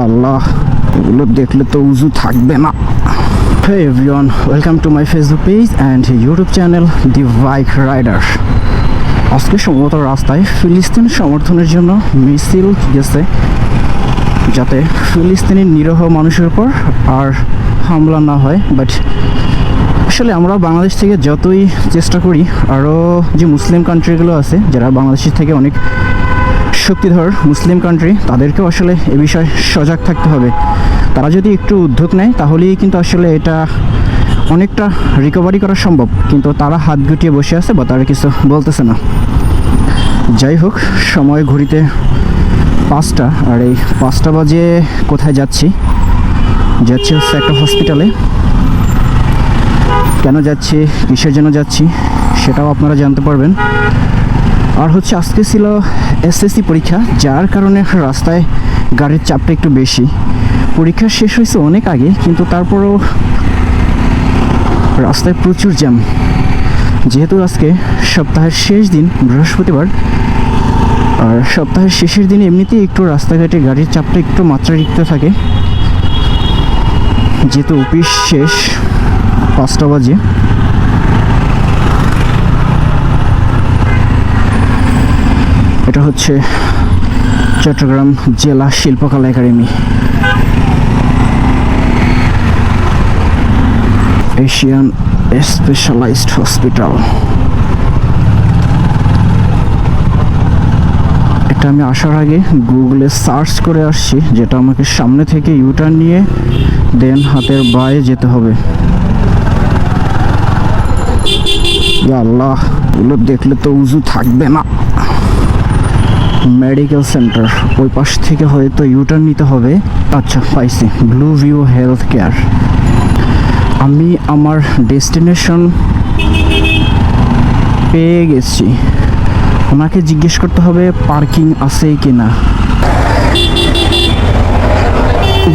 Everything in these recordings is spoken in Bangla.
আল্লাহ, এগুলো দেখলে তো উজু থাকবে না। Hey everyone, welcome to my Facebook page and YouTube channel The Bike Rider. আজকে সম্ভবত রাস্তায় ফিলিস্তিন সমর্থনের জন্য মিছিল গেছে, যাতে ফিলিস্তিনি নিরীহ মানুষের উপর আর হামলা না হয়। বাট আসলে আমরা বাংলাদেশ থেকে যতই চেষ্টা করি, আরও যে মুসলিম কান্ট্রিগুলো আছে যারা বাংলাদেশের থেকে অনেক শক্তিধর মুসলিম কান্ট্রি, তাদেরকেও আসলে এ বিষয়ে সজাগ থাকতে হবে। তারা যদি একটু উদ্যোগ নেয় তাহলেই কিন্তু আসলে এটা অনেকটা রিকভারি করা সম্ভব, কিন্তু তারা হাত গুটিয়ে বসে আছে বা তারা কিছু বলতেছে না। যাই হোক, সময় ঘড়িতে 5টা, আর এই 5টা বাজে কোথায় যাচ্ছি হচ্ছে একটা হসপিটালে। কেন যাচ্ছি, কিসের জন্য যাচ্ছি, সেটাও আপনারা জানতে পারবেন। আর হচ্ছে আজকে ছিল এসএসসি পরীক্ষা, যার কারণে রাস্তায় গাড়ির চাপটা একটু বেশি। পরীক্ষা শেষ হয়েছে অনেক আগে, কিন্তু তারপরেও রাস্তায় প্রচুর জ্যাম। যেহেতু আজকে সপ্তাহের শেষ দিন, বৃহস্পতিবার, আর সপ্তাহের শেষের দিনে এমনিতেই একটু রাস্তাঘাটে গাড়ির চাপটা একটু মাত্রাতিরিক্ত থাকে। যেহেতু অফিস শেষ 5টা বাজে। এটা হচ্ছে চট্টগ্রাম জেলা শিল্পকলা একাডেমি, এশিয়ান স্পেশালাইজড হসপিটাল। এটা আমি আসার আগে গুগলে সার্চ করে আসছি, যেটা আমাকে সামনে থেকে ইউটার্ন নিয়ে দেন হাতের বাঁয়ে যেতে হবে। আল্লাহ, এগুলো দেখলে তো উজু থাকবে না। মেডিকেল সেন্টার, ওই পাশ থেকে হয়তো ইউটার্ন নিতে হবে। আচ্ছা, পাইছি, ব্লু ভিউ হেলথ কেয়ার। আমি আমার ডেস্টিনেশন পেয়ে গেছি। ওনাকে জিজ্ঞেস করতে হবে পার্কিং আছে কি না।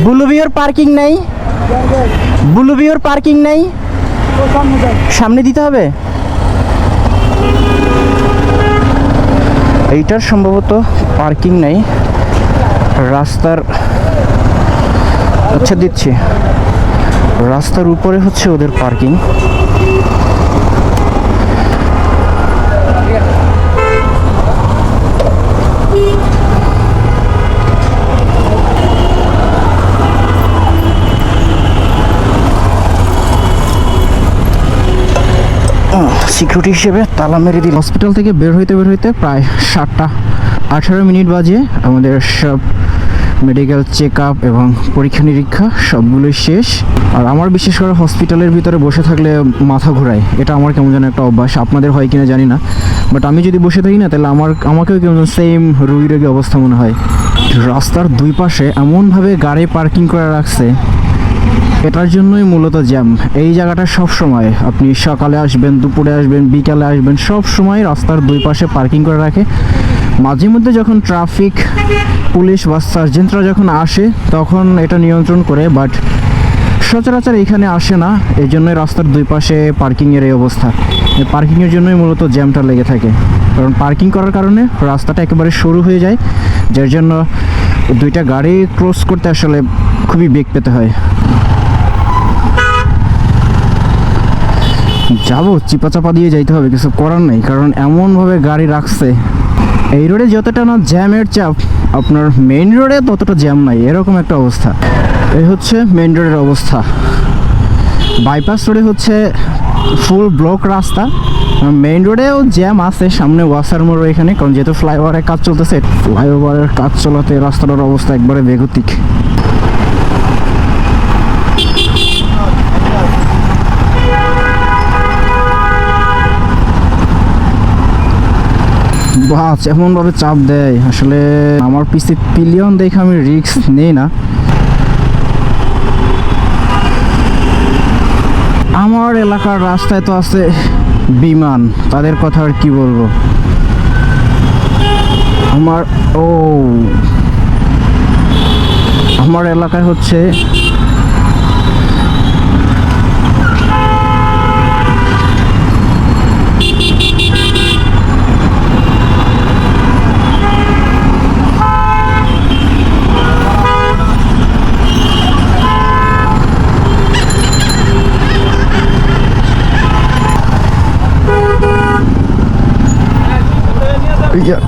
ব্লু ভিউর পার্কিং নেই, ব্লু ভিউর পার্কিং নেই, সামনে দিতে হবে। এইটার সম্ভবত পার্কিং নেই রাস্তার। আচ্ছা, দিচ্ছি। রাস্তার উপরে হচ্ছে ওদের পার্কিং। সিকিউরিটি হিসেবে তালা মেরে দিল। হসপিটাল থেকে বের হইতে প্রায় 7টা 18 মিনিট বাজে। আমাদের সব মেডিকেল চেক আপ এবং পরীক্ষা নিরীক্ষা সবগুলোই শেষ। আর আমার বিশেষ করে হসপিটালের ভিতরে বসে থাকলে মাথা ঘোরায়। এটা আমার কেমন যেন একটা অভ্যাস, আপনাদের হয় কিনা জানি না। বাট আমি যদি বসে থাকি না, তাহলে আমাকেও কেমন সেম রোগী অবস্থা মনে হয়। রাস্তার দুই পাশে এমনভাবে গাড়ি পার্কিং করে রাখছে, এটার জন্যই মূলত জ্যাম। এই জায়গাটা সব সময়, আপনি সকালে আসবেন, দুপুরে আসবেন, বিকালে আসবেন, সব সময় রাস্তার দুই পাশে পার্কিং করে রাখে। মাঝে মধ্যে যখন ট্রাফিক পুলিশ বা সার্জেন্টরা যখন আসে তখন এটা নিয়ন্ত্রণ করে, বাট সচরাচর এখানে আসে না। এই জন্যই রাস্তার দুই পাশে পার্কিংয়ের এই অবস্থা। এই পার্কিংয়ের জন্যই মূলত জ্যামটা লেগে থাকে, কারণ পার্কিং করার কারণে রাস্তাটা একেবারে সরু হয়ে যায়, যার জন্য দুইটা গাড়ি ক্রস করতে আসলে খুবই বেগ পেতে হয়। যাবো, চিপা দিয়ে যাইতে হবে, কিছু করার নেই, কারণ এমনভাবে গাড়ি রাখছে। এই রোডে যতটা না জ্যামের চাপ, আপনার মেইন রোডে ততটা জ্যাম নাই, এরকম একটা অবস্থা। এই হচ্ছে মেইন রোডের অবস্থা। বাইপাস রোডে হচ্ছে ফুল ব্লক রাস্তা। মেইন রোডেও জ্যাম আছে, সামনে ওয়াসার মোড় এখানে, কারণ যেহেতু ফ্লাইওভারের কাজ চলতেছে। ফ্লাইওভারের কাজ চলাতে রাস্তাটার অবস্থা একবারে বেগতিক। বাস এমনভাবে চাপ দেয়, আসলে আমার পিছে পিলিয়ন দেখে আমি রিস্ক নেই না। আমার এলাকার রাস্তায় তো আছে বিমান, তাদের কথা আর কি বলবো। আমার এলাকায় হচ্ছে ইয়া